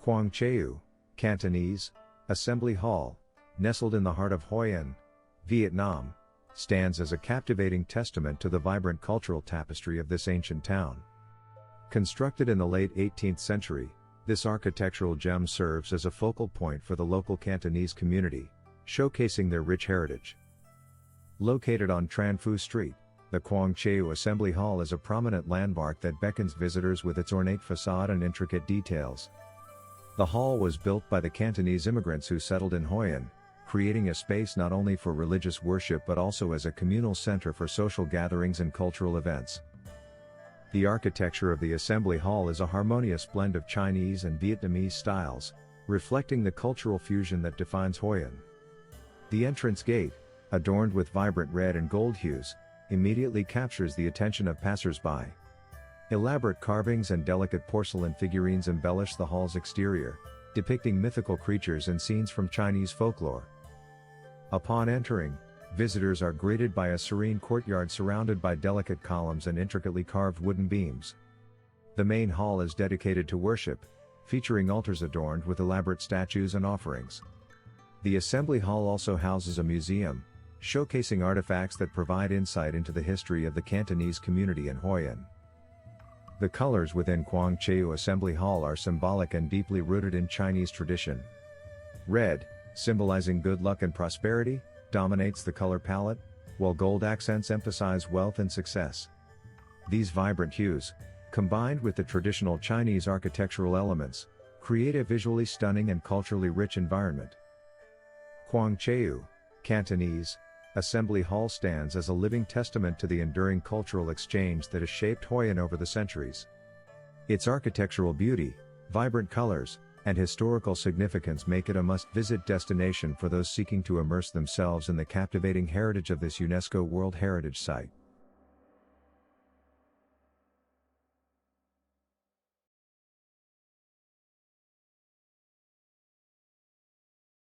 Quang Trieu, Cantonese, Assembly Hall, nestled in the heart of Hoi An, Vietnam, stands as a captivating testament to the vibrant cultural tapestry of this ancient town. Constructed in the late 18th century, this architectural gem serves as a focal point for the local Cantonese community, showcasing their rich heritage. Located on Tran Phu Street, the Quang Trieu Assembly Hall is a prominent landmark that beckons visitors with its ornate façade and intricate details. The hall was built by the Cantonese immigrants who settled in Hoi An, creating a space not only for religious worship but also as a communal center for social gatherings and cultural events. The architecture of the Assembly Hall is a harmonious blend of Chinese and Vietnamese styles, reflecting the cultural fusion that defines Hoi An. The entrance gate, adorned with vibrant red and gold hues, immediately captures the attention of passersby. Elaborate carvings and delicate porcelain figurines embellish the hall's exterior, depicting mythical creatures and scenes from Chinese folklore. Upon entering, visitors are greeted by a serene courtyard surrounded by delicate columns and intricately carved wooden beams. The main hall is dedicated to worship, featuring altars adorned with elaborate statues and offerings. The Assembly Hall also houses a museum, showcasing artifacts that provide insight into the history of the Cantonese community in Hoi An. The colors within Quang Trieu Assembly Hall are symbolic and deeply rooted in Chinese tradition. Red, symbolizing good luck and prosperity, dominates the color palette, while gold accents emphasize wealth and success. These vibrant hues, combined with the traditional Chinese architectural elements, create a visually stunning and culturally rich environment. Quang Trieu, Cantonese, Assembly Hall stands as a living testament to the enduring cultural exchange that has shaped Hoi An over the centuries. Its architectural beauty, vibrant colors, and historical significance make it a must-visit destination for those seeking to immerse themselves in the captivating heritage of this UNESCO World Heritage Site.